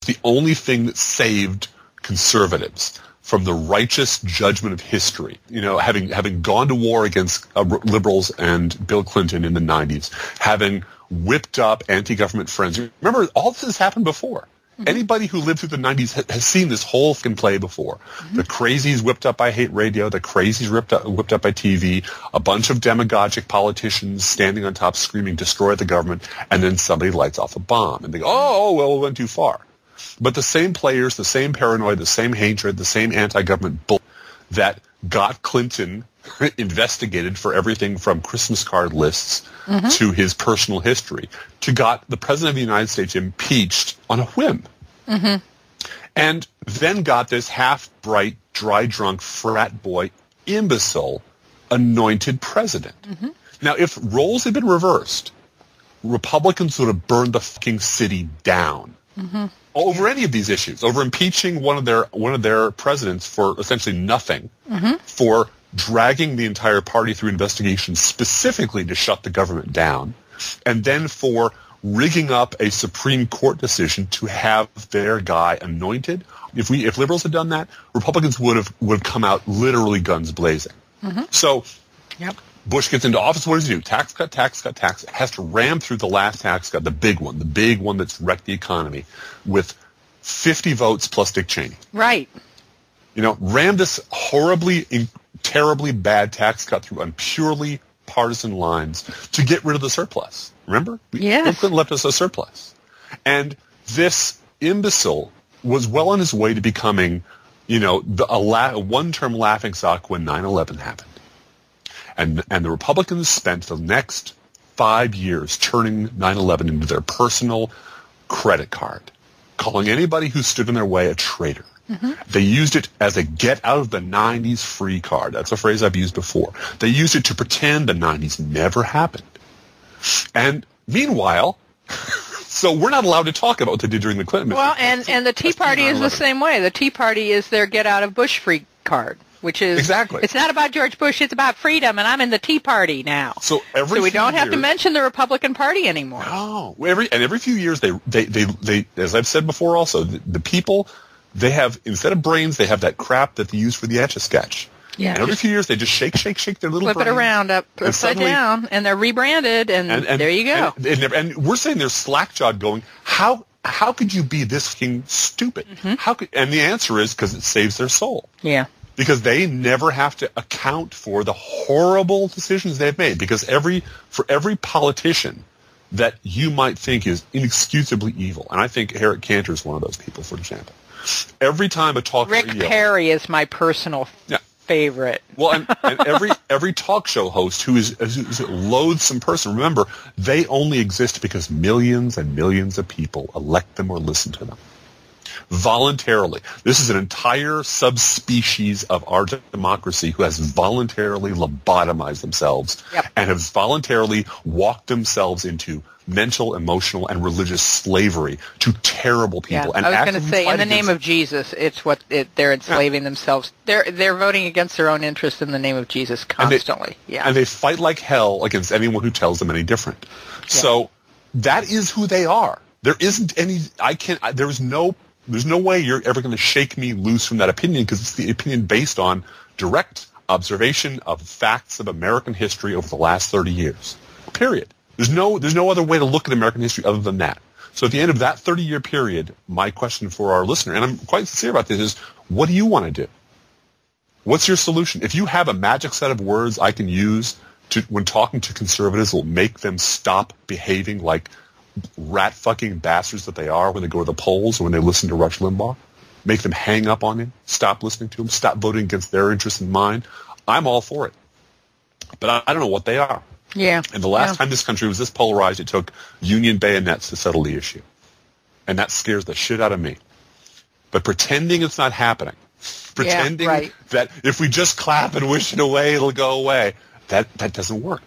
the only thing that saved conservatives from the righteous judgment of history. You know, having gone to war against liberals and Bill Clinton in the 90s, having whipped up anti-government friends. Remember, all this has happened before. Mm-hmm. Anybody who lived through the 90s has seen this whole fucking play before. Mm-hmm. The crazies whipped up by hate radio, the crazies whipped up by TV, a bunch of demagogic politicians standing on top screaming, destroy the government, and then somebody lights off a bomb. And they go, oh, well, we went too far. But the same players, the same paranoia, the same hatred, the same anti-government bull that got Clinton investigated for everything from Christmas card lists to his personal history, to got the President of the United States impeached on a whim. Mm-hmm. And then got this half-bright, dry-drunk frat boy imbecile anointed president. Mm-hmm. Now, if roles had been reversed, Republicans would have burned the fucking city down. Mm-hmm. Over any of these issues, over impeaching one of their presidents for essentially nothing, for dragging the entire party through investigations specifically to shut the government down, and then for rigging up a Supreme Court decision to have their guy anointed. If liberals had done that, Republicans would have come out literally guns blazing. Mm-hmm. So, Bush gets into office. What does he do? Tax cut, tax cut, tax cut. Has to ram through the last tax cut, the big one that's wrecked the economy, with 50 votes plus Dick Cheney. Right. You know, ram this terribly bad tax cut through on purely partisan lines to get rid of the surplus. Remember? Bill Clinton left us a surplus. And this imbecile was well on his way to becoming, you know, a one-term laughingstock when 9/11 happened. And the Republicans spent the next 5 years turning 9/11 into their personal credit card, calling anybody who stood in their way a traitor. Mm-hmm. They used it as a get-out-of-the-90s free card. That's a phrase I've used before. They used it to pretend the 90s never happened. And meanwhile, so we're not allowed to talk about what they did during the Clinton administration. Well, and the Tea Party is the same way. The Tea Party is their get-out-of-Bush free card. Which is exactly. It's not about George Bush. It's about freedom, and I'm in the Tea Party now. So we don't have to mention the Republican Party anymore. No, every few years they as I've said before, also the people, they have, instead of brains, they have that crap that they use for the Etch-a-Sketch. Yeah. And every few years they just shake their little flip brains, it around upside down, and they're rebranded, and there you go. And we're saying they're slack-jawed, going, how could you be this fucking stupid? Mm-hmm. And the answer is because it saves their soul. Yeah. Because they never have to account for the horrible decisions they've made. Because for every politician that you might think is inexcusably evil, and I think Eric Cantor is one of those people, for example. Every time a talk Rick radio, Perry is my personal favorite. Well, and every talk show host who is a loathsome person, remember, they only exist because millions and millions of people elect them or listen to them. Voluntarily. This is an entire subspecies of our democracy who has voluntarily lobotomized themselves and have voluntarily walked themselves into mental, emotional, and religious slavery to terrible people. Yeah, I was going to say, in the name of Jesus, they're enslaving themselves. They're voting against their own interests in the name of Jesus constantly. And they fight like hell against anyone who tells them any different. Yeah. So that is who they are. There isn't any. There's no way you're ever going to shake me loose from that opinion, because it's the opinion based on direct observation of facts of American history over the last 30 years. Period. There's no other way to look at American history other than that. So at the end of that 30-year period, my question for our listener, and I'm quite sincere about this, is what do you want to do? What's your solution? If you have a magic set of words I can use when talking to conservatives will make them stop behaving like rat fucking bastards that they are when they go to the polls or when they listen to Rush Limbaugh, make them hang up on him, stop listening to him, stop voting against their interests and mine, I'm all for it. But I don't know what they are. Yeah. And the last time this country was this polarized, it took union bayonets to settle the issue. And that scares the shit out of me. But pretending it's not happening, pretending that if we just clap and wish it away, it'll go away, that doesn't work.